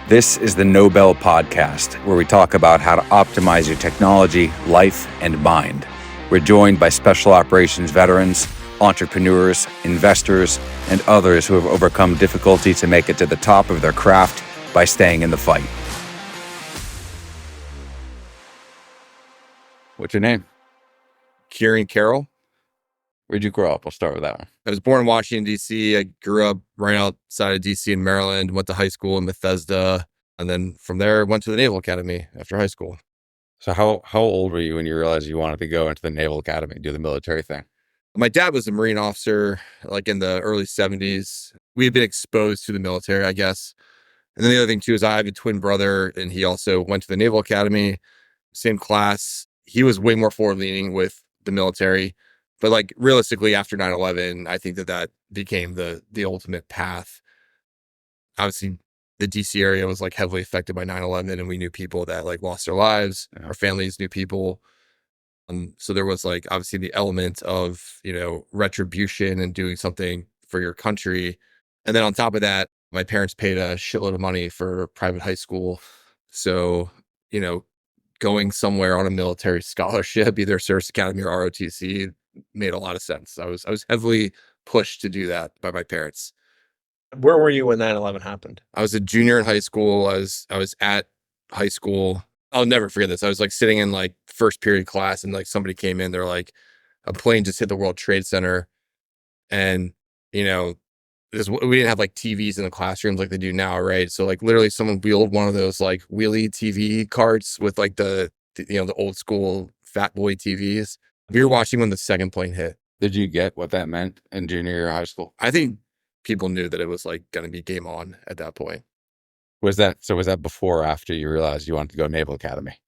This is the Nobel Podcast, where we talk about how to optimize your technology, life, and mind. We're joined by special operations veterans, entrepreneurs, investors, and others who have overcome difficulty to make it to the top of their craft by staying in the fight. What's your name? Kieran Carroll. Where'd you grow up? We'll start with that one. I was born in Washington, D.C. I grew up right outside of D.C. in Maryland, went to high school in Bethesda, and then from there went to the Naval Academy after high school. So how old were you when you realized you wanted to go into the Naval Academy and do the military thing? My dad was a Marine officer, like in the early 70s. We had been exposed to the military, I guess. And then the other thing too is I have a twin brother, and he also went to the Naval Academy, same class. He was way more forward-leaning with the military. But like realistically, after 9/11, I think that became the ultimate path. Obviously, the DC area was like heavily affected by 9/11, and we knew people that like lost their lives. Yeah. Our families knew people. So there was like obviously the element of, retribution and doing something for your country. And then on top of that, my parents paid a shitload of money for private high school. So, going somewhere on a military scholarship, either Service Academy or ROTC, made a lot of sense. I was heavily pushed to do that by my parents. Where were you when 9/11 happened? I was a junior in high school. I was at high school. I'll never forget this. I was like sitting in like first period class, and like somebody came in. They're like, a plane just hit the World Trade Center, and we didn't have like TVs in the classrooms like they do now, right? So like literally someone wheeled one of those like wheelie TV carts with like the old school fat boy TVs. We were watching when the second plane hit. Did you get what that meant in junior year of high school? I think people knew that it was like going to be game on at that point. Was that before or after you realized you wanted to go to Naval Academy?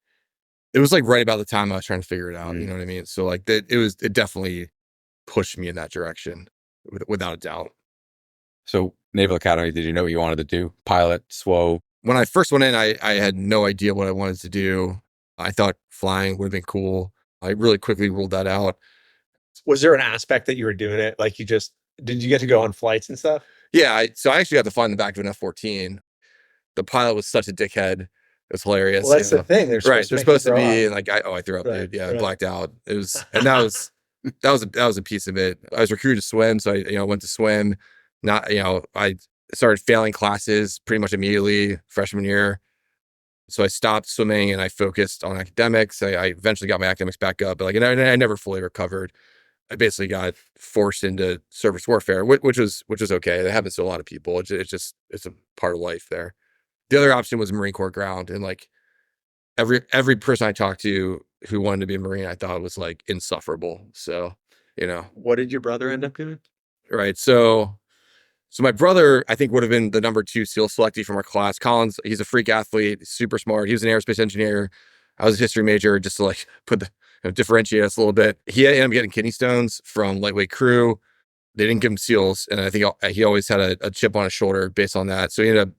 It was like right about the time I was trying to figure it out. You know what I mean? So like it definitely pushed me in that direction without a doubt. So Naval Academy, did you know what you wanted to do? Pilot, SWO? When I first went in, I had no idea what I wanted to do. I thought flying would have been cool. I really quickly ruled that out. Was there an aspect that you were doing it? Like did you get to go on flights and stuff? Yeah. So I actually got to fly in the back of an F-14. The pilot was such a dickhead. It was hilarious. Well, that's the thing. They're supposed to be like, I threw up, right, dude. Yeah. Right. I blacked out. It was, and that was a piece of it. I was recruited to swim. So I went to swim. I started failing classes pretty much immediately freshman year. So I stopped swimming and I focused on academics. I eventually got my academics back up, but I never fully recovered. I basically got forced into surface warfare, which was okay. That happens to a lot of people. It's a part of life there. The other option was Marine Corps ground, and like every person I talked to who wanted to be a Marine, I thought was like insufferable. So, What did your brother end up doing? Right. So my brother, I think, would have been the number 2 SEAL selectee from our class. Collins, he's a freak athlete, super smart. He was an aerospace engineer. I was a history major, just to like differentiate us a little bit. He ended up getting kidney stones from lightweight crew. They didn't give him SEALs, and I think he always had a chip on his shoulder based on that. So he ended up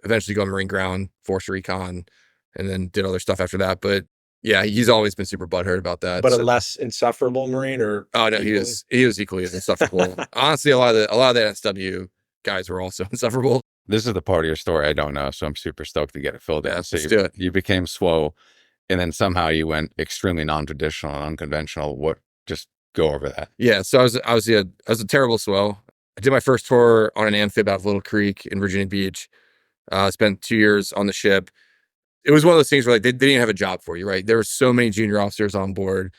eventually going Marine ground, force recon, and then did other stuff after that. But yeah, he's always been super butthurt about that. But a less insufferable Marine, or oh no, he was equally as insufferable. Honestly, a lot of the NSW guys were also insufferable. This is the part of your story I don't know, so I'm super stoked to get it filled in. So let's do it. You became SWO, and then somehow you went extremely non-traditional and unconventional. Just go over that. Yeah, so I was a terrible SWO. I did my first tour on an amphib out of Little Creek in Virginia Beach. Spent 2 years on the ship. It was one of those things where like they didn't have a job for you, right? There were so many junior officers on board.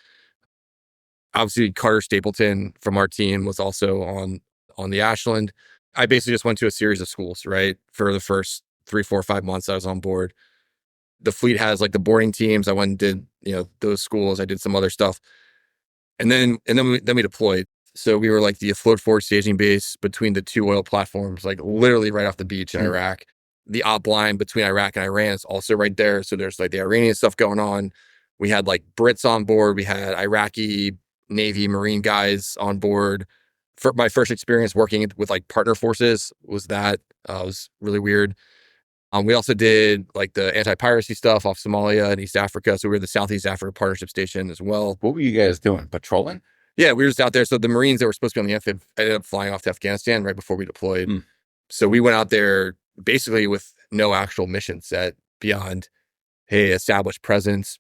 Obviously, Carter Stapleton from our team was also on the Ashland. I basically just went to a series of schools, right? For the first 3, 4, 5 months I was on board. The fleet has like the boarding teams. I went and did, those schools. I did some other stuff. And then we deployed. So we were like the afloat forward staging base between the 2 oil platforms, like literally right off the beach in Iraq. The op line between Iraq and Iran is also right there. So there's like the Iranian stuff going on. We had like Brits on board. We had Iraqi, Navy, Marine guys on board. For my first experience working with like partner forces was that. It was really weird. We also did like the anti-piracy stuff off Somalia and East Africa. So we were the Southeast Africa Partnership Station as well. What were you guys doing? Patrolling? Yeah, we were just out there. So the Marines that were supposed to be on the amphib ended up flying off to Afghanistan right before we deployed. So we went out there basically with no actual mission set beyond, hey, establish presence,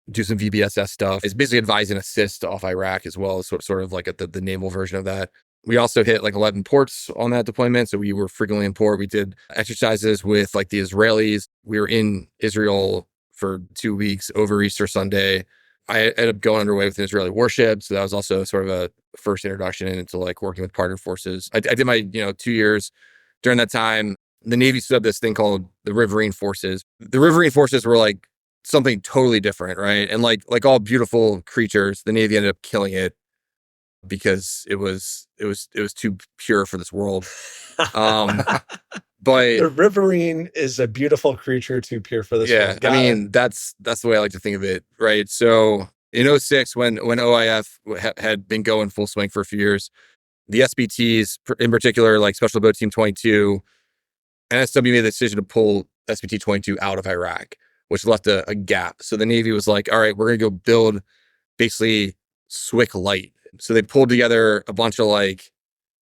do some VBSS stuff. It's basically advise and assist off Iraq as well, sort of like the naval version of that. We also hit like 11 ports on that deployment. So we were frequently in port. We did exercises with like the Israelis. We were in Israel for 2 weeks over Easter Sunday. I ended up going underway with an Israeli warship. So that was also sort of a first introduction into like working with partner forces. I did my, 2 years. During that time, the Navy stood up this thing called the Riverine Forces. The Riverine Forces were like something totally different, right? And like all beautiful creatures, the Navy ended up killing it because it was too pure for this world. But The Riverine is a beautiful creature too pure for this world. I mean, that's the way I like to think of it, right? So in 2006, when OIF had been going full swing for a few years, the SBTs in particular, like Special Boat Team 22, NSW made the decision to pull SBT 22 out of Iraq, which left a gap. So the Navy was like, all right, we're going to go build basically SWIC Light. So they pulled together a bunch of like,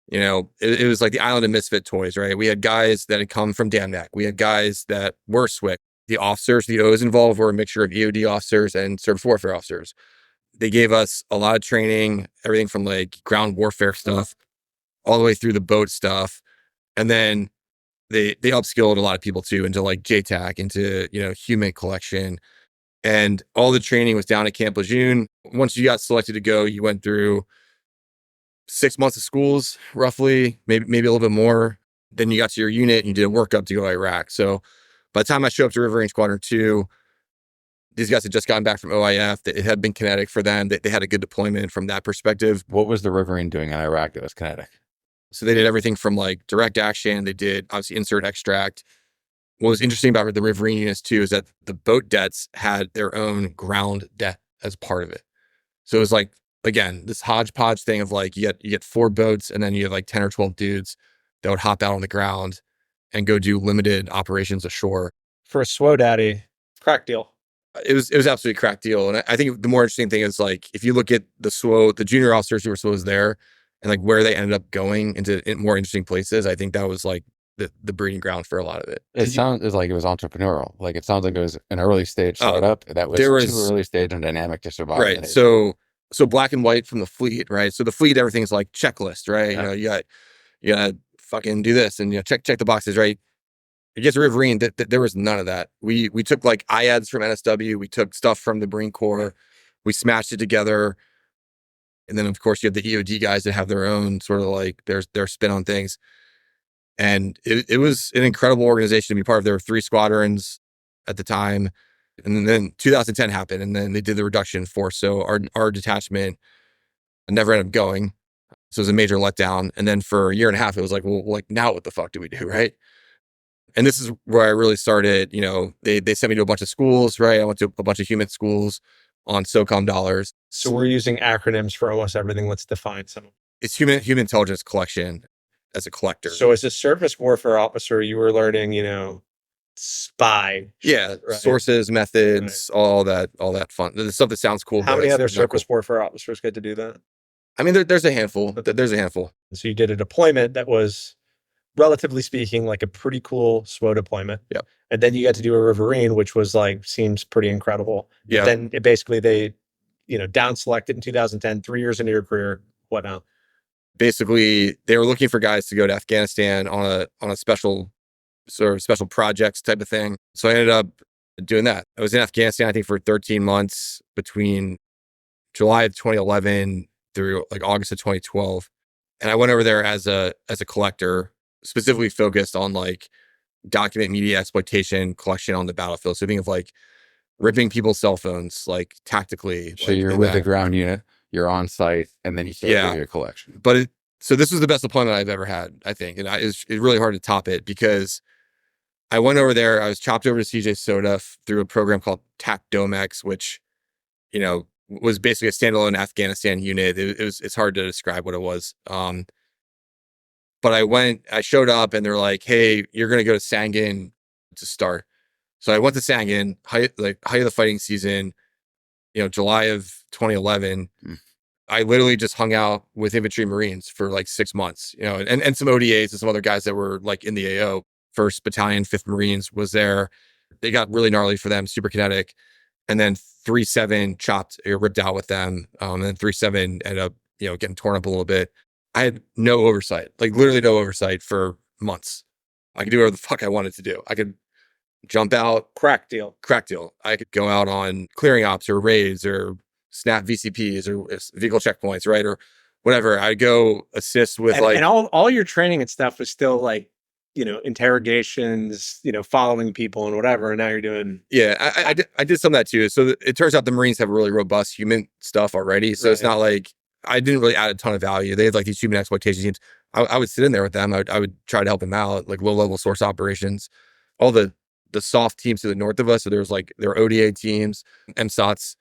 it was like the Island of Misfit toys, right? We had guys that had come from DAMNAC. We had guys that were SWIC. The officers, the O's involved were a mixture of EOD officers and surface warfare officers. They gave us a lot of training, everything from like ground warfare stuff all the way through the boat stuff. And then they upskilled a lot of people too into like JTAC, into, human collection. And all the training was down at Camp Lejeune. Once you got selected to go, you went through 6 months of schools, roughly, maybe a little bit more. Then you got to your unit and you did a workup to go to Iraq. So by the time I showed up to Riverine Squadron 2, these guys had just gotten back from OIF. It had been kinetic for them. They had a good deployment from that perspective. What was the Riverine doing in Iraq that was kinetic? So they did everything from like direct action. They did obviously insert extract. What was interesting about the Riverine units too is that the boat debts had their own ground debt as part of it. So it was like, again, this hodgepodge thing of like, you get 4 boats and then you have like 10 or 12 dudes that would hop out on the ground and go do limited operations ashore. For a SWO daddy, crack deal. It was absolutely a crack deal. And I think the more interesting thing is like, if you look at the SWO, the junior officers who were SWOs there and like where they ended up going into more interesting places, I think that was like the breeding ground for a lot of it. It sounds like it was entrepreneurial. Like it sounds like it was an early stage startup that was too early stage and dynamic to survive. Right. So black and white from the fleet, right? So the fleet, everything's like checklist, right? Yeah. You gotta fucking do this and check the boxes, right? It gets Riverine, there was none of that. We took like IADs from NSW, we took stuff from the Marine Corps, we smashed it together. And then of course you have the EOD guys that have their own sort of like their spin on things. And it was an incredible organization to be part of. There were 3 squadrons at the time. And then 2010 happened and then they did the reduction in force. So our detachment never ended up going. So it was a major letdown. And then for a year and a half, it was like, well, like now what the fuck do we do, right? And this is where I really started, they sent me to a bunch of schools, right? I went to a bunch of human schools on SOCOM dollars. So we're using acronyms for almost everything. Let's define some. It's human intelligence collection as a collector. So as a surface warfare officer, you were learning, spy. Yeah. Right? Sources, methods, right. all that fun. The stuff that sounds cool. How many other surface warfare officers get to do that? I mean, there's a handful. There's a handful. So you did a deployment that was, relatively speaking, like a pretty cool SWO deployment. Yeah. And then you got to do a Riverine, which was like, seems pretty incredible. Yeah. Then they, down selected in 2010, 3 years into your career. What now? Basically, they were looking for guys to go to Afghanistan on a special projects type of thing. So I ended up doing that. I was in Afghanistan, I think, for 13 months between July of 2011 through like August of 2012. And I went over there as a collector, specifically focused on like document media exploitation collection on the battlefield. So think of like ripping people's cell phones, like tactically. So you're with the ground unit, you're on site, and then you start doing your collection. But so this was the best deployment I've ever had, I think. And it's really hard to top it because I went over there, I was chopped over to CJ Soda through a program called TAC Domex, which, was basically a standalone Afghanistan unit. It's hard to describe what it was. But I showed up and they're like, hey, you're going to go to Sangin to start. So I went to Sangin, height of the fighting season, July of 2011. I literally just hung out with infantry Marines for like 6 months, and some ODAs and some other guys that were like in the AO. 1st Battalion, 5th Marines was there. They got really gnarly for them, super kinetic. And then 3-7 chopped or ripped out with them. And then 3-7 ended up, getting torn up a little bit. I had no oversight, like literally no oversight for months. I could do whatever the fuck I wanted to do. I could jump out. Crack deal. I could go out on clearing ops or raids or snap VCPs or vehicle checkpoints, right? Or whatever. I'd go assist with and all your training and stuff was still like, interrogations, following people and whatever. And now you're doing. Yeah, I did some of that too. So it turns out the Marines have really robust human stuff already. So It's not like I didn't really add a ton of value. They had like these human exploitation teams. I would sit in there with them. I would try to help them out, like low level source operations. All the soft teams to the north of us. So there's like their ODA teams, MSOTs.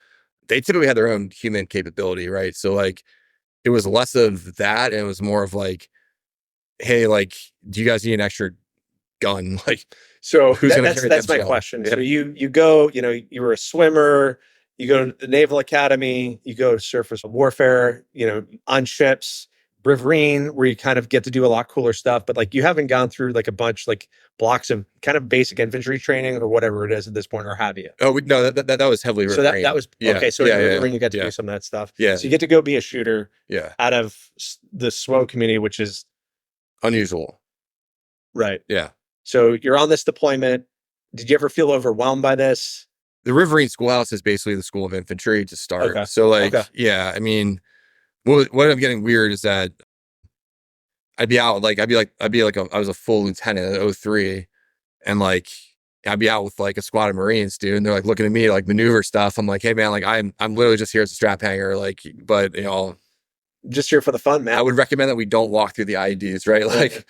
They typically had their own human capability, right? So like it was less of that, and it was more of like, hey, like, do you guys need an extra gun? Like, so who's going to carry that's my question. So you go, you were a swimmer, you go to the Naval Academy, you go to surface warfare, on ships, Riverine, where you kind of get to do a lot cooler stuff, but like you haven't gone through like a bunch, like blocks of kind of basic infantry training or whatever it is at this point, or have you? Oh, no, that was heavily so Riverine. that was okay. So Riverine, you got to do some of that stuff. Yeah. So you get to go be a shooter. Yeah. Out of the SWO community, which is unusual. Right. Yeah. So you're on this deployment. Did you ever feel overwhelmed by this? The Riverine Schoolhouse is basically the school of infantry to start. Okay. So like, yeah, I mean, what I'm getting weird is that I'd be out, like, I was a full lieutenant at 03, and like, I'd be out with like a squad of Marines, dude, and they're like looking at me like maneuver stuff. I'm like, hey man, like I'm literally just here as a strap hanger, like, but just here for the fun, man. I would recommend that we don't walk through the IEDs, right? Like,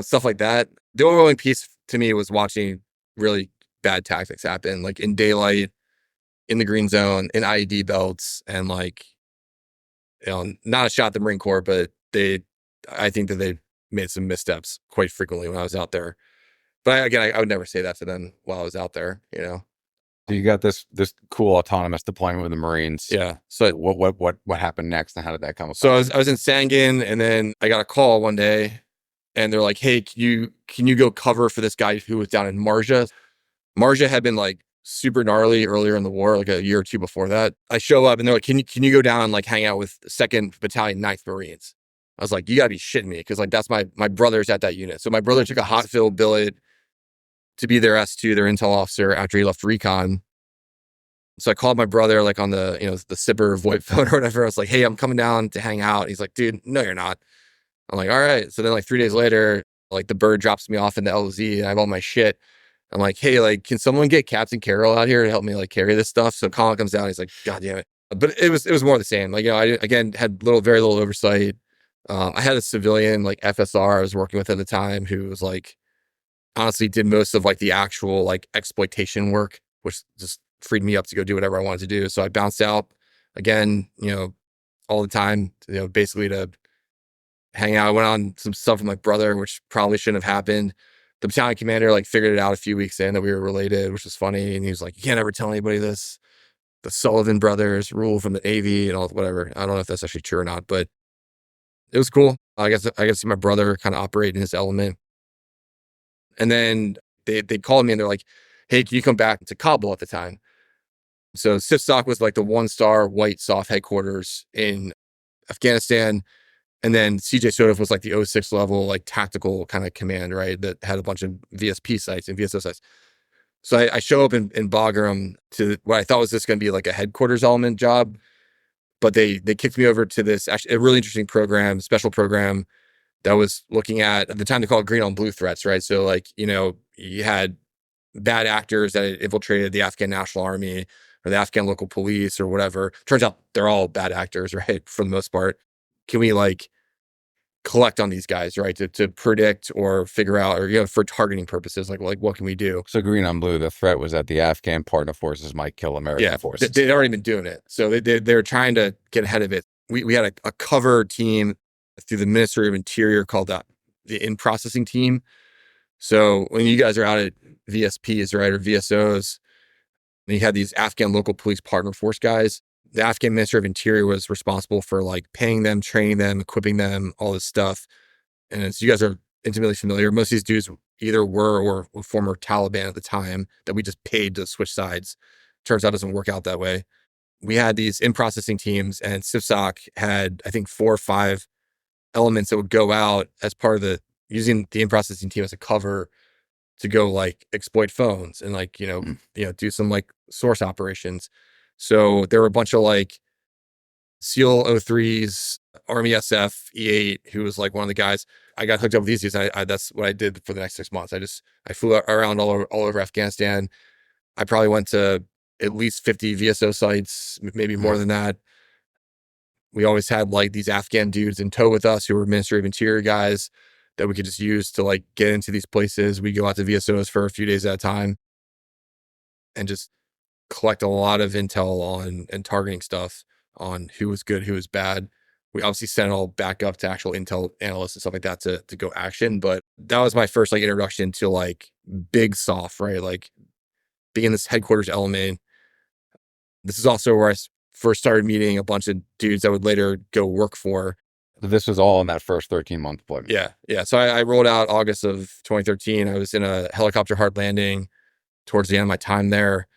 stuff like that. The overwhelming piece to me was watching really bad tactics happen, like in daylight, in the green zone, in IED belts, and like, not a shot at the Marine Corps, but I think that they made some missteps quite frequently when I was out there. But I would never say that to them while I was out there, So you got this cool autonomous deployment with the Marines. Yeah. So what happened next, and how did that come about? So I was in Sangin, and then I got a call one day, and they're like, "Hey, can you go cover for this guy who was down in Marja?" Marja had been like super gnarly earlier in the war, like a year or two before that. I show up, and they're like, "Can you go down and like hang out with 2nd Battalion, 9th Marines?" I was like, "You gotta be shitting me," because like that's my brother's at that unit. So my brother took a hot fill billet to be their S2, their intel officer, after he left recon. So I called my brother like on the the Sipper VoIP phone or whatever. I was like, "Hey, I'm coming down to hang out." He's like, "Dude, no, you're not." I'm like, "All right." So then like 3 days later, like the bird drops me off in the LZ, and I have all my shit. I'm like, "Hey, like, can someone get Captain Carroll out here to help me like carry this stuff?" So Colin comes down. He's like, "God damn it!" But it was more the same. Like, I again had very little oversight. I had a civilian like FSR I was working with at the time who was like, honestly did most of like the actual like exploitation work, which just freed me up to go do whatever I wanted to do. So I bounced out again, all the time, basically to hang out. I went on some stuff with my brother, which probably shouldn't have happened. The battalion commander like figured it out a few weeks in that we were related, which was funny. And he was like, "You can't ever tell anybody this. The Sullivan brothers rule from the Navy," and all whatever. I don't know if that's actually true or not, but it was cool. I got to see my brother kind of operate in his element. And then they called me and they're like, "Hey, can you come back to Kabul?" At the time. So Sifstock was like the 1-star white soft headquarters in Afghanistan. And then CJ Sodif was like the 06 level, like tactical kind of command, right? That had a bunch of VSP sites and VSO sites. So I show up in Bagram to what I thought was just going to be like a headquarters element job. But they kicked me over to this actually a really interesting program, special program that was looking at the time they called it green on blue threats, right? So like, you had bad actors that had infiltrated the Afghan National Army or the Afghan local police or whatever. Turns out they're all bad actors, right? For the most part. Can we like collect on these guys, right? To predict or figure out, or, for targeting purposes, like what can we do? So green on blue, the threat was that the Afghan partner forces might kill American forces. They'd already been doing it. So they were trying to get ahead of it. We had a cover team through the Ministry of Interior called the in-processing team. So when you guys are out at VSPs, right, or VSOs, and you had these Afghan local police partner force guys, the Afghan Ministry of Interior was responsible for like paying them, training them, equipping them, all this stuff. And as you guys are intimately familiar, most of these dudes either were or were former Taliban at the time that we just paid to switch sides. Turns out it doesn't work out that way. We had these in-processing teams, and CivSoc had, I think, 4 or 5 elements that would go out as part of using the in-processing team as a cover to go like exploit phones and like, do some like source operations. So there were a bunch of like SEAL 03s, Army SF E8, who was like one of the guys. I got hooked up with these dudes. That's what I did for the next 6 months. I flew around all over Afghanistan. I probably went to at least 50 VSO sites, maybe more than that. We always had like these Afghan dudes in tow with us who were Ministry of Interior guys that we could just use to like get into these places. We go out to VSOs for a few days at a time and just collect a lot of intel on and targeting stuff on who was good, who was bad. We obviously sent it all back up to actual intel analysts and stuff like that to go action. But that was my first like introduction to like big soft, right? Like being in this headquarters element. This is also where I first started meeting a bunch of dudes that would later go work for. This was all in that first 13-month deployment. Yeah. So I rolled out August of 2013. I was in a helicopter hard landing towards the end of my time there.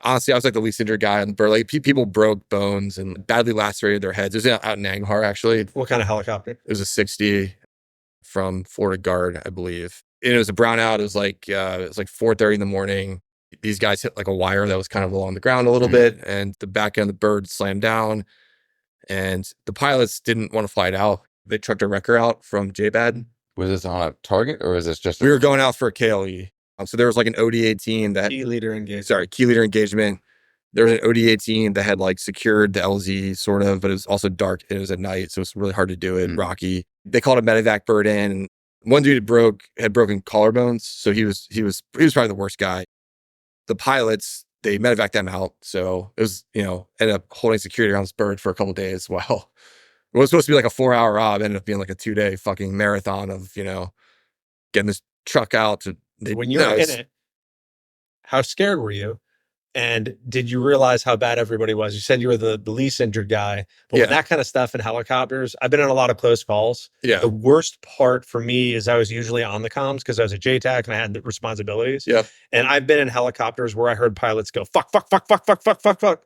Honestly, I was like the least injured guy on the bird. Like people broke bones and badly lacerated their heads. It was out in Nangarhar, actually. What kind of helicopter? It was a 60 from Florida Guard, I believe. And it was a brownout. It was like 4:30 in the morning. These guys hit like a wire that was kind of along the ground a little bit, and the back end of the bird slammed down. And the pilots didn't want to fly it out. They trucked a wrecker out from JBAD. Was this on a target, or was this just? We were going out for a KLE. So there was like an ODA team that key leader engagement. Key leader engagement. There was an ODA team that had like secured the LZ sort of, but it was also dark and it was at night, so it was really hard to do it. Rocky. They called a medevac bird in. And one dude had broken collarbones, so he was probably the worst guy. The pilots, they medevaced them out, so it was ended up holding security around this bird for a couple of days. Well, it was supposed to be like a 4-hour job, ended up being like a 2-day fucking marathon of getting this truck out to. When you were in it, how scared were you? And did you realize how bad everybody was? You said you were the least injured guy, but with that kind of stuff in helicopters, I've been in a lot of close calls. Yeah. The worst part for me is I was usually on the comms because I was a JTAC and I had the responsibilities. Yeah. And I've been in helicopters where I heard pilots go, fuck.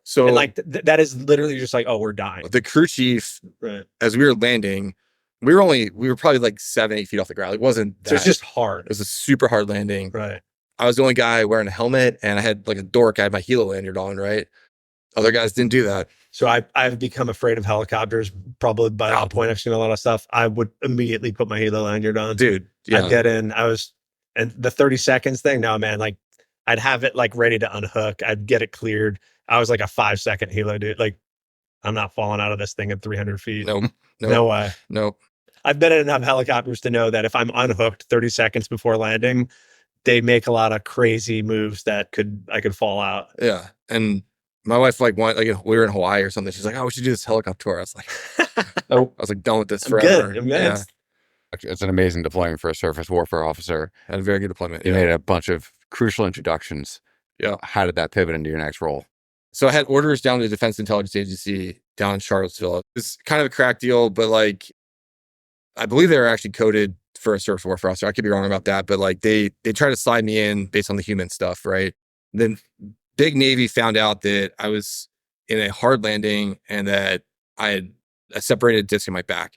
So and like that is literally just like, oh, we're dying. The crew chief, right, as we were landing, we were probably like 7-8 feet off the ground. It wasn't that. So it's just hard. It was a super hard landing. Right. I was the only guy wearing a helmet, and I had like a dork. I had my helo lanyard on, right? Other guys didn't do that. So I've become afraid of helicopters. Probably by that point, I've seen a lot of stuff. I would immediately put my helo lanyard on. Dude, yeah. I'd get in. And the 30 seconds thing, no, man, like I'd have it like ready to unhook. I'd get it cleared. I was like a 5-second helo dude. Like I'm not falling out of this thing at 300 feet. No way. Nope. I've been in enough helicopters to know that if I'm unhooked 30 seconds before landing, they make a lot of crazy moves that I could fall out. Yeah. And my wife we were in Hawaii or something. She's like, oh, we should do this helicopter tour. I was like, nope. I was like, done with this forever. I'm good. Yeah. It's an amazing deployment for a surface warfare officer. Had a very good deployment. You made a bunch of crucial introductions. Yeah. How did that pivot into your next role? So I had orders down to the Defense Intelligence Agency down in Charlottesville. It's kind of a crack deal, but like, I believe they were actually coded for a surface warfare officer. I could be wrong about that, but like they tried to slide me in based on the human stuff, right? Then Big Navy found out that I was in a hard landing and that I had a separated disc in my back.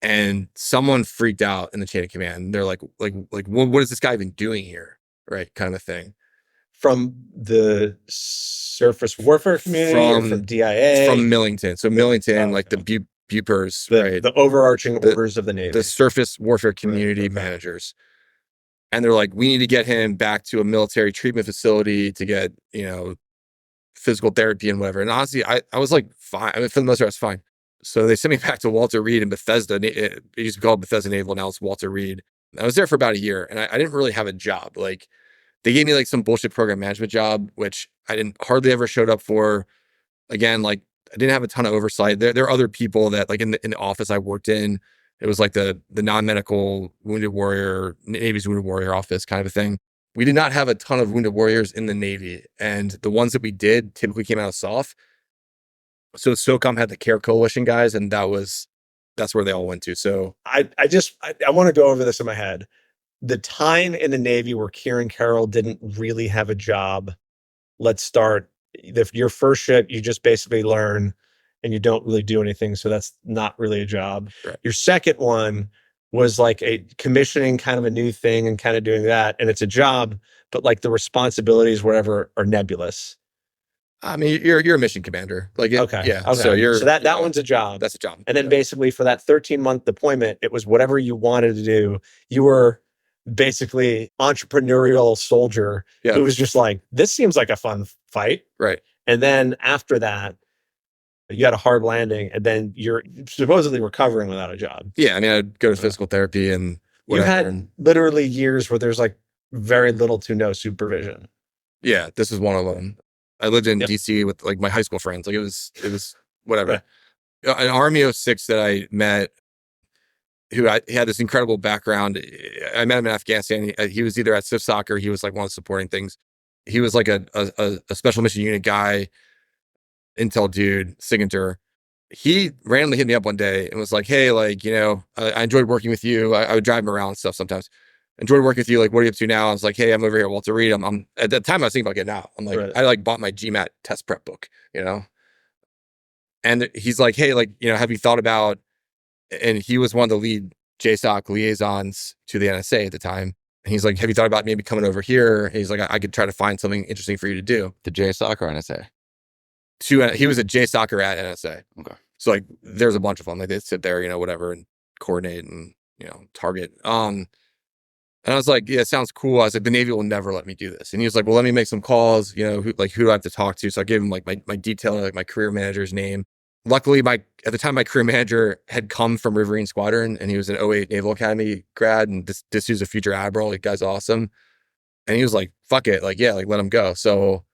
And someone freaked out in the chain of command. They're like, what is this guy even doing here? Right? Kind of a thing. From the surface warfare community from DIA? From Millington. So Millington, like the BUPers, right? The overarching orders of the Navy. The surface warfare community managers. And they're like, we need to get him back to a military treatment facility to get, physical therapy and whatever. And honestly, I was like, fine. I mean, for the most part, I was fine. So they sent me back to Walter Reed in Bethesda. It used to be called Bethesda Naval. Now it's Walter Reed. I was there for about a year and I didn't really have a job. Like they gave me like some bullshit program management job, which I hardly ever showed up for. Again, like I didn't have a ton of oversight. There are other people that like in the office I worked in, it was like the non-medical wounded warrior, Navy's wounded warrior office kind of a thing. We did not have a ton of wounded warriors in the Navy. And the ones that we did typically came out of SOF. So SOCOM had the CARE Coalition guys, and that's where they all went to. So I want to go over this in my head. the time in the Navy where Kieran Carroll didn't really have a job. Let's start. Your first ship, you just basically learn and you don't really do anything. So that's not really a job. Right. Your second one was like a commissioning kind of a new thing and kind of doing that. And it's a job, but like the responsibilities, whatever, are nebulous. I mean, you're a mission commander. Like, Okay. yeah. Okay. So that one's a job. That's a job. And then basically for that 13-month deployment, it was whatever you wanted to do. You were basically entrepreneurial soldier who was just like, this seems like a fun fight. Right. And then after that, you had a hard landing and then you're supposedly recovering without a job. Yeah. I mean, I'd go to physical therapy and You had literally years where there's like very little to no supervision. Yeah. This is one of them. I lived in DC with like my high school friends. Like it was whatever. An Army 06 that I met, he had this incredible background. I met him in Afghanistan. He was either at CIFSOC or he was like one of the supporting things. He was like a special mission unit guy, intel dude, signature. He randomly hit me up one day and was like, hey, like, you know, I enjoyed working with you. I would drive him around and stuff sometimes. Enjoyed working with you. Like, what are you up to now? I was like, hey, I'm over here at Walter Reed. I'm at that time I was thinking about getting out. I'm like, I like bought my GMAT test prep book, you know? And he's like, hey, like, you know, have you thought about, and he was one of the lead JSOC liaisons to the NSA at the time. And he's like, have you thought about maybe coming over here? And he's like, I could try to find something interesting for you to do. The JSOC or NSA? He was a JSOCer at NSA. Okay. So like, there's a bunch of them. Like they sit there, you know, whatever, and coordinate and, you know, target. And I was like, yeah, it sounds cool. I was like, the Navy will never let me do this. And he was like, well, let me make some calls, you know, who do I have to talk to? So I gave him like my detail, like my career manager's name. Luckily, at the time, my career manager had come from Riverine Squadron and he was an 08 Naval Academy grad. And this was a future admiral. Like, guy's awesome. And he was like, fuck it. Like, yeah, like let him go. So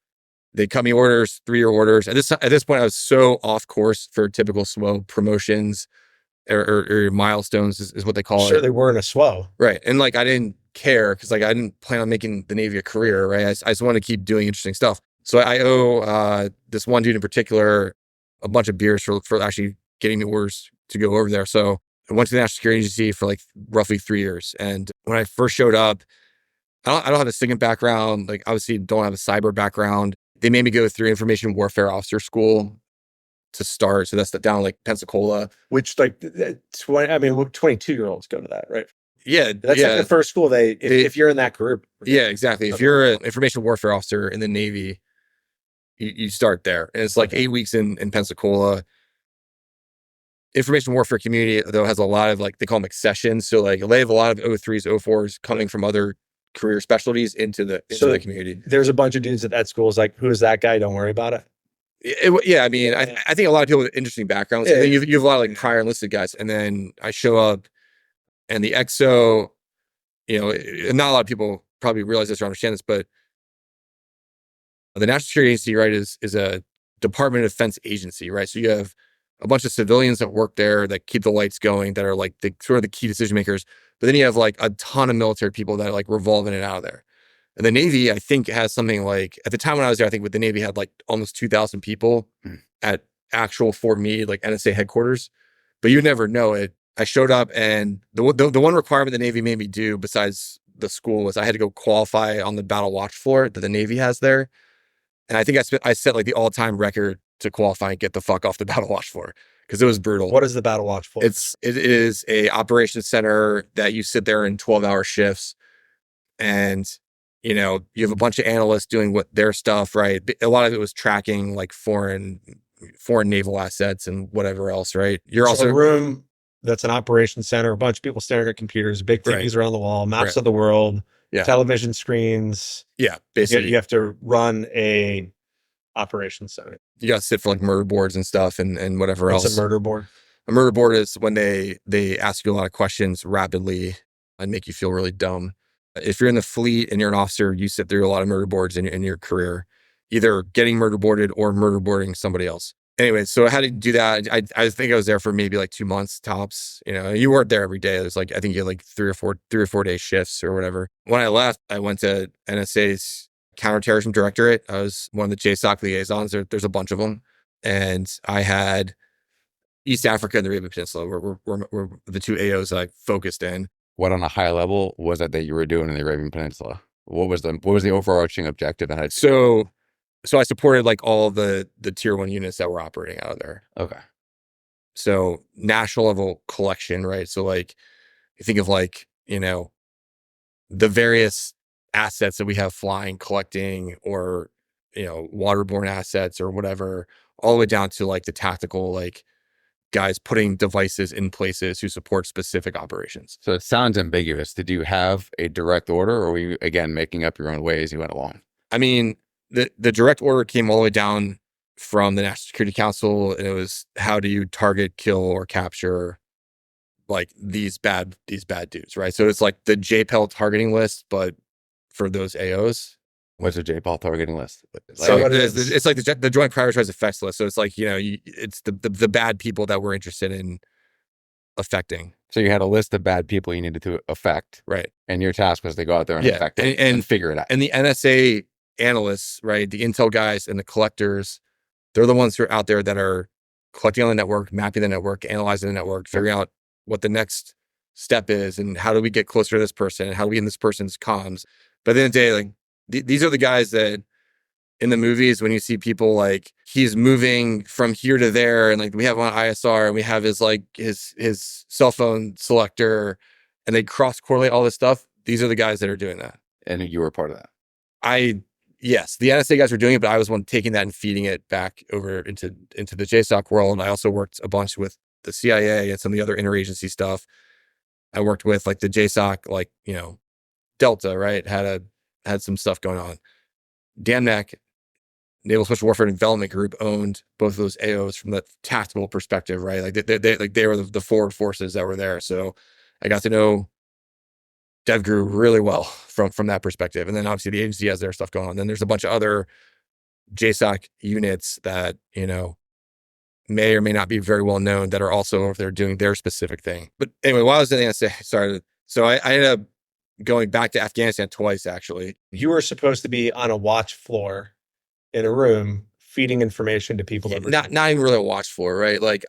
they cut me orders, 3-year orders. At this point, I was so off course for typical SWO promotions or milestones is what they call it. Sure, they weren't a SWO. Right. And like, I didn't care because like, I didn't plan on making the Navy a career, right? I just wanted to keep doing interesting stuff. So I owe this one dude in particular a bunch of beers for actually getting the orders to go over there. So I went to the National Security Agency for like roughly 3 years. And when I first showed up, I don't have a SIGINT background. Like obviously don't have a cyber background. They made me go through information warfare officer school to start. So that's down like Pensacola. Which like 22-year-olds go to that, right? Yeah. That's like the first school if you're in that group. Yeah, exactly. If you're an information warfare officer in the Navy, you start there. And it's like 8 weeks in Pensacola. Information warfare community, though, has a lot of like, they call them accessions. So like they have a lot of 03s, 04s coming from other career specialties into the community. There's a bunch of dudes at that school is like, who is that guy? Don't worry about it. Yeah, I mean, I think a lot of people with interesting backgrounds. And then you have a lot of like prior enlisted guys. And then I show up and the XO, you know, not a lot of people probably realize this or understand this, but the National Security Agency, right, is a Department of Defense agency, right? So you have a bunch of civilians that work there that keep the lights going, that are like the sort of the key decision makers. But then you have like a ton of military people that like revolve in and out of there. And the Navy, I think, has something like, at the time when I was there, I think with the Navy had like almost 2,000 people at actual Fort Meade, like NSA headquarters. But you never know it. I showed up and the one requirement the Navy made me do besides the school was I had to go qualify on the battle watch floor that the Navy has there. And I think I set like the all-time record to qualify and get the fuck off the battle watch floor because it was brutal. What is the battle watch floor? It is a operations center that you sit there in 12-hour shifts, and you know you have a bunch of analysts doing what their stuff, right? A lot of it was tracking like foreign naval assets and whatever else, right? You're also a room that's an operations center, a bunch of people staring at computers, big TVs around the wall, maps of the world. Television screens. Yeah, basically. You have to run a operations center. You got to sit for like murder boards and stuff and whatever else. What's a murder board? A murder board is when they ask you a lot of questions rapidly and make you feel really dumb. If you're in the fleet and you're an officer, you sit through a lot of murder boards in your career, either getting murder boarded or murder boarding somebody else. Anyway, so I had to do that. I think I was there for maybe like 2 months tops. You know, you weren't there every day. It was like, I think you had like 3 or 4 day shifts or whatever. When I left, I went to NSA's counterterrorism directorate. I was one of the JSOC liaisons. There's a bunch of them. And I had East Africa and the Arabian Peninsula were the 2 AOs I focused in. What on a high level was it that you were doing in the Arabian Peninsula? What was the overarching objective? And So I supported like all the tier 1 units that were operating out of there. okay. So national level collection, right? So like you think of like, the various assets that we have flying, collecting, or, waterborne assets or whatever, all the way down to like the tactical, like guys putting devices in places who support specific operations. So it sounds ambiguous. Did you have a direct order, or were you, again, making up your own way as you went along? I mean, the direct order came all the way down from the National Security Council, and it was, how do you target, kill, or capture like these bad dudes, right? So it's like the JPEL targeting list, but for those AOs. What's a JPAL targeting list? So what it is- It's like the Joint Prioritized Effects list. So it's like, it's the bad people that we're interested in affecting. So you had a list of bad people you needed to affect, Right. and your task was to go out there and Yeah, affect it and figure it out. And the NSA analysts, right, the intel guys and the collectors, they're the ones who are out there that are collecting on the network, mapping the network, analyzing the network, figuring out what the next step is, and how do we get closer to this person, and how do we get in this person's comms. But at the end of the day, like these are the guys that in the movies, when you see people like he's moving from here to there, and like we have on ISR, and we have his cell phone selector, and they cross correlate all this stuff. These are the guys that are doing that. And you were part of that. Yes, the NSA guys were doing it, but I was one taking that and feeding it back over into the JSOC world. And I also worked a bunch with the CIA and some of the other interagency stuff. I worked with like the JSOC, like, Delta, right? Had some stuff going on. DAMNAC, Naval Special Warfare Development Group, owned both of those AOs from the tactical perspective, right? Like they were the forward forces that were there. So I got to know DevGru really well from that perspective. And then obviously the agency has their stuff going on. Then there's a bunch of other JSOC units that, may or may not be very well known that are also over there doing their specific thing. But anyway, while I was in the NSA, so I ended up going back to Afghanistan twice, actually. You were supposed to be on a watch floor in a room feeding information to people. Not even really a watch floor, right? Like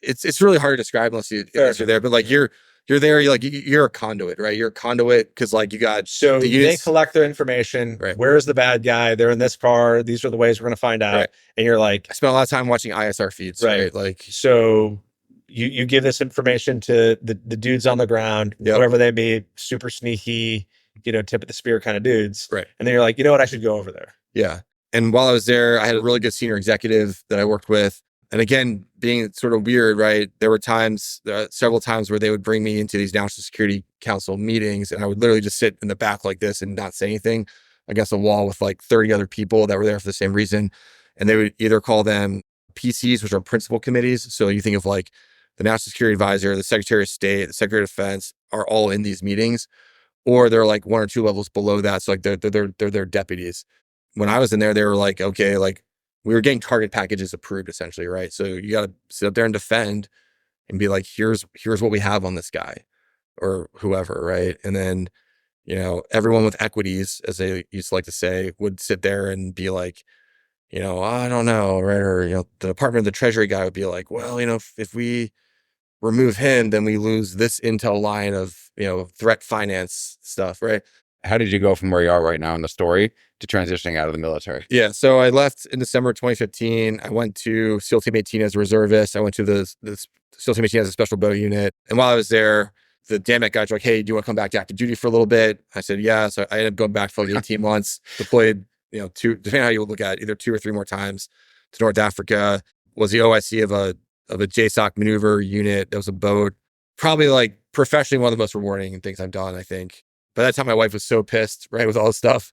it's really hard to describe unless you're there, but like you're there, you're a conduit, right? You're a conduit because like you got they collect their information. Right. Where's the bad guy? They're in this car. These are the ways we're going to find out. Right. And you're like, I spent a lot of time watching ISR feeds, right? Like, so you give this information to the dudes on the ground, whoever they be, super sneaky, tip of the spear kind of dudes. Right. And then you're like, you know what? I should go over there. Yeah. And while I was there, I had a really good senior executive that I worked with. And again, being sort of weird, right? There were several times where they would bring me into these National Security Council meetings, and I would literally just sit in the back like this and not say anything against a wall with like 30 other people that were there for the same reason. And they would either call them PCs, which are principal committees. So you think of like the National Security Advisor, the Secretary of State, the Secretary of Defense are all in these meetings, or they're like one or two levels below that. So like they're their deputies. When I was in there, they were like, okay, like we were getting target packages approved essentially, right? So you got to sit up there and defend and be like, here's what we have on this guy or whoever, right? And then, everyone with equities, as they used to like to say, would sit there and be like, I don't know, right? Or, the Department of the Treasury guy would be like, well, if we remove him, then we lose this intel line of, threat finance stuff, right? How did you go from where you are right now in the story to transitioning out of the military? Yeah. So I left in December 2015. I went to SEAL Team 18 as a reservist. I went to the SEAL Team 18 as a special boat unit. And while I was there, the DAMNAC guys were like, hey, do you want to come back to active duty for a little bit? I said, yeah. So I ended up going back for like 18 months, deployed, depending on how you look at it, either 2 or 3 more times to North Africa, was the OIC of a JSOC maneuver unit. That was a boat. Probably like professionally one of the most rewarding things I've done, I think. By that time, my wife was so pissed, right, with all this stuff.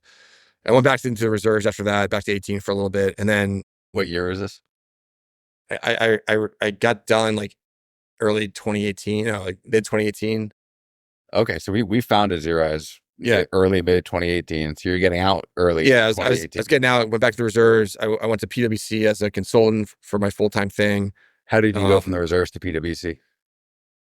I went back into the reserves after that, back to 18 for a little bit. And then what year is this? I got done like early 2018, like mid 2018. Okay. So we founded ZeroEyes early mid 2018. So you're getting out early. Yeah. I was getting out, went back to the reserves. I went to PwC as a consultant for my full-time thing. How did you go from the reserves to PwC?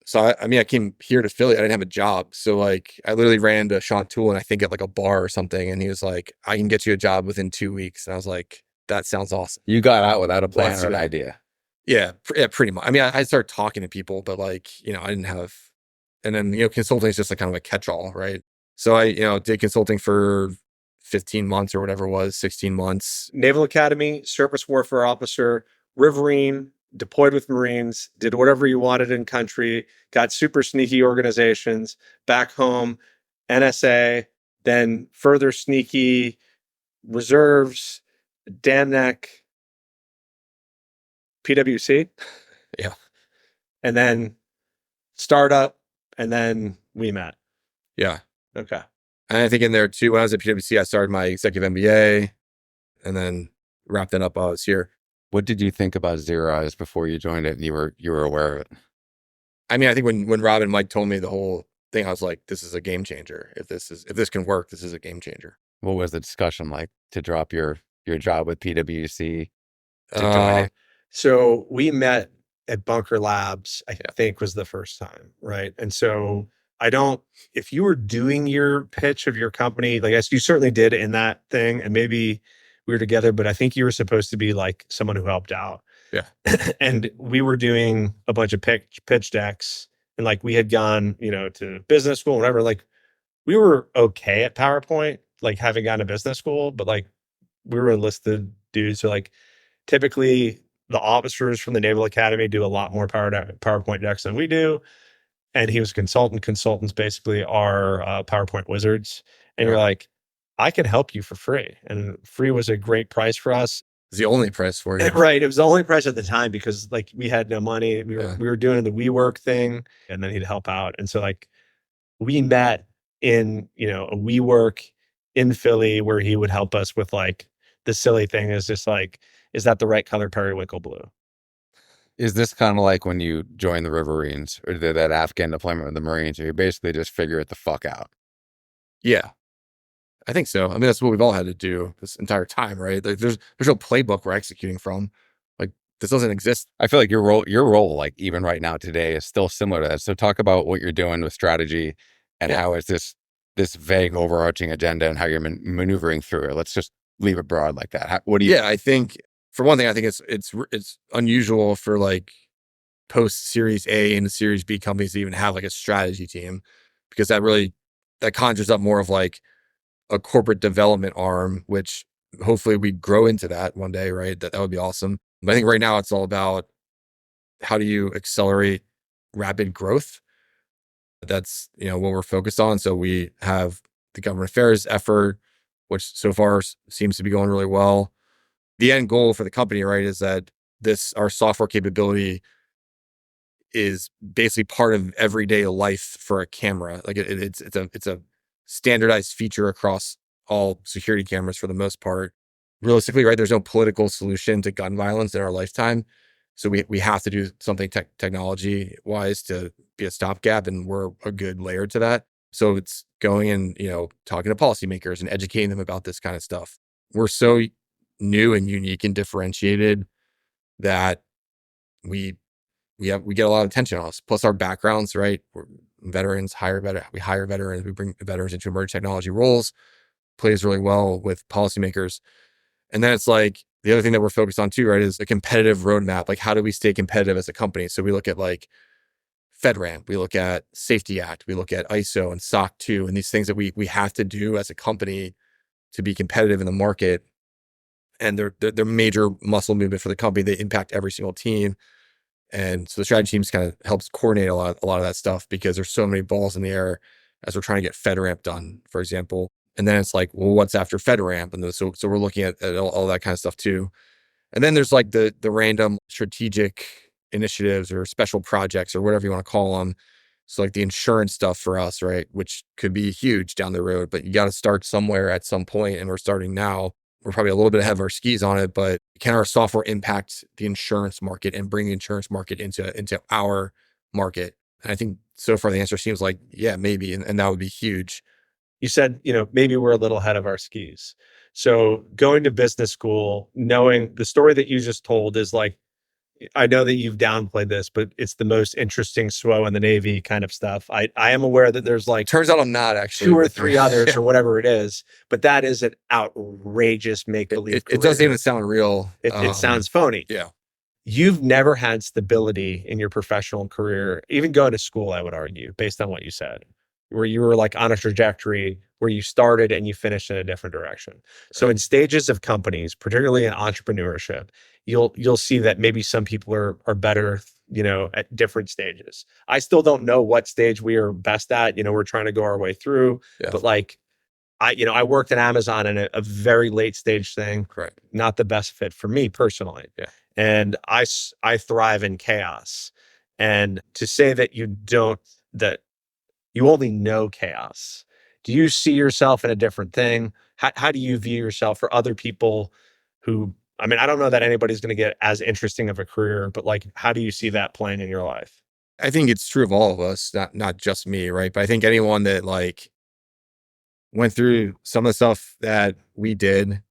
So, I came here to Philly. I didn't have a job. So, like, I literally ran into Sean Toole, I think at like a bar or something. And he was like, I can get you a job within 2 weeks. And I was like, that sounds awesome. You got out without a plan or an idea. Yeah, pretty much. I started talking to people, but like, I didn't have And then, consulting is just like kind of a catch-all, right? So I, did consulting for 15 months or whatever it was, 16 months. Naval Academy, surface warfare officer, Riverine, deployed with Marines, did whatever you wanted in country, got super sneaky organizations, back home, NSA, then further sneaky reserves, dam neck, PWC. Yeah. And then startup, and then we met. Yeah. Okay. And I think in there too, when I was at PwC, I started my executive MBA and then wrapped that up while I was here. What did you think about ZeroEyes before you joined it and you were aware of it? I mean, I think when Rob and Mike told me the whole thing, I was like, this is a game changer. If this can work, this is a game changer. What was the discussion like to drop your job with PwC to join it? So we met at Bunker Labs, I think was the first time, right? And so if you were doing your pitch of your company, like you certainly did in that thing, and maybe we were together, but I think you were supposed to be like someone who helped out. Yeah. And we were doing a bunch of pitch decks, and like we had gone, to business school, whatever. Like we were okay at PowerPoint, like having gone to business school, but like we were enlisted dudes. So like typically the officers from the Naval Academy do a lot more PowerPoint decks than we do. And he was a consultant. Consultants basically are PowerPoint wizards. And you're like, I can help you for free. And free was a great price for us. It's the only price for you. Right. It was the only price at the time because like we had no money. We were doing the WeWork thing, and then he'd help out. And so like we met in, a WeWork in Philly where he would help us with like the silly thing is just like, is that the right color periwinkle blue? Is this kind of like when you joined the Riverines or did that Afghan deployment with the Marines, or you basically just figure it the fuck out? Yeah, I think so. I mean, that's what we've all had to do this entire time, right? Like, there's no playbook we're executing from. Like, this doesn't exist. I feel like your role, like even right now today, is still similar to that. So talk about what you're doing with strategy and how it's this vague overarching agenda and how you're maneuvering through it. Let's just leave it broad like that. What do you? Yeah, I think for one thing, I think it's unusual for like post Series A and Series B companies to even have like a strategy team, because that conjures up more of like a corporate development arm, which hopefully we grow into that one day, right? That would be awesome. But I think right now it's all about how do you accelerate rapid growth. That's what we're focused on. So we have the government affairs effort, which so far seems to be going really well. The end goal for the company, right, is that our software capability is basically part of everyday life for a camera. Like it's a standardized feature across all security cameras for the most part. Realistically, right, there's no political solution to gun violence in our lifetime. So we have to do something technology wise to be a stopgap, and we're a good layer to that. So it's going and, talking to policymakers and educating them about this kind of stuff. We're so new and unique and differentiated that we get a lot of attention on us. Plus our backgrounds, right? We're veterans, we hire veterans, we bring veterans into emerging technology roles, plays really well with policymakers. And then it's like the other thing that we're focused on too, right, is a competitive roadmap. Like, how do we stay competitive as a company? So we look at like FedRAMP, we look at Safety Act, we look at ISO and SOC 2, and these things that we have to do as a company to be competitive in the market. And they're major muscle movement for the company. They impact every single team. And so the strategy teams kind of helps coordinate a lot of that stuff, because there's so many balls in the air as we're trying to get FedRAMP done, for example. And then it's like, well, what's after FedRAMP? And so we're looking at all that kind of stuff too. And then there's like the random strategic initiatives or special projects or whatever you want to call them. So like the insurance stuff for us, right, which could be huge down the road, but you got to start somewhere at some point, and we're starting now. We're probably a little bit ahead of our skis on it, but can our software impact the insurance market and bring the insurance market into our market? And I think so far the answer seems like, yeah, maybe. And that would be huge. You said, maybe we're a little ahead of our skis. So going to business school, knowing the story that you just told is like, I know that you've downplayed this, but it's the most interesting SWO in the Navy kind of stuff. I am aware that there's like, turns out I'm not actually 2 or 3 others or whatever it is, but that is an outrageous make-believe. It doesn't even sound real. It sounds phony. Yeah. you've never had stability in your professional career, even going to school, I would argue, based on what you said, where you were like on a trajectory where you started and you finished in a different direction. So in stages of companies, particularly in entrepreneurship, you'll see that maybe some people are better, at different stages. I still don't know what stage we are best at. We're trying to go our way through, but like I worked at Amazon in a very late stage thing. Correct. Not the best fit for me personally. Yeah. And I thrive in chaos. And to say that that you only know chaos, do you see yourself in a different thing? How do you view yourself for other people who, I mean, I don't know that anybody's going to get as interesting of a career, but like, how do you see that playing in your life? I think it's true of all of us, not just me, right? But I think anyone that like went through some of the stuff that we did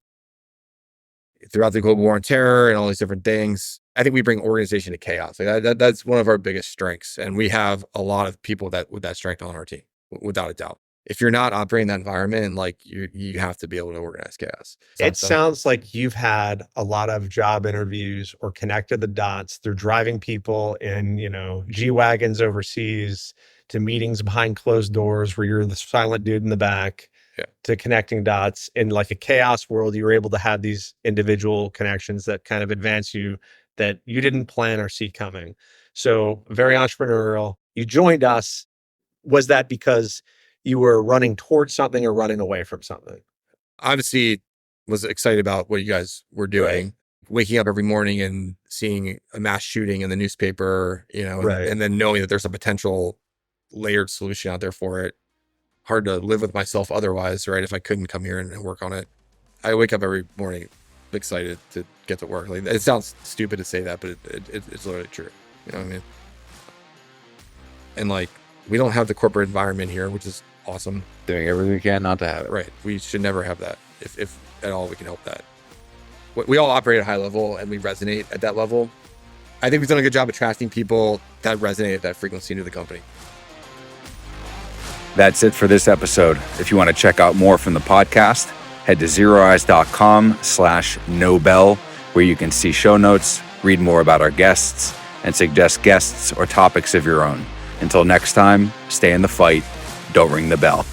throughout the global war on terror and all these different things, I think we bring organization to chaos. Like that's one of our biggest strengths. And we have a lot of people with that strength on our team, without a doubt. If you're not operating that environment, like you have to be able to organize chaos. It sounds like you've had a lot of job interviews or connected the dots through driving people in, G-Wagons overseas to meetings behind closed doors where you're the silent dude in the back. Yeah. To connecting dots in like a chaos world. You were able to have these individual connections that kind of advance you that you didn't plan or see coming. So very entrepreneurial. You joined us. Was that because you were running towards something or running away from something? Obviously was excited about what you guys were doing. Right. Waking up every morning and seeing a mass shooting in the newspaper, and then knowing that there's a potential layered solution out there for it. Hard to live with myself otherwise, right? If I couldn't come here and work on it. I wake up every morning excited to get to work. Like, it sounds stupid to say that, but it's literally true. You know what I mean? And like, we don't have the corporate environment here, which is awesome. Doing everything we can not to have it. Right. We should never have that. If at all we can help that. We all operate at a high level and we resonate at that level. I think we've done a good job attracting people that resonate at that frequency into the company. That's it for this episode. If you want to check out more from the podcast, head to ZeroEyes.com/Nobel, where you can see show notes, read more about our guests, and suggest guests or topics of your own. Until next time, stay in the fight. Don't ring the bell.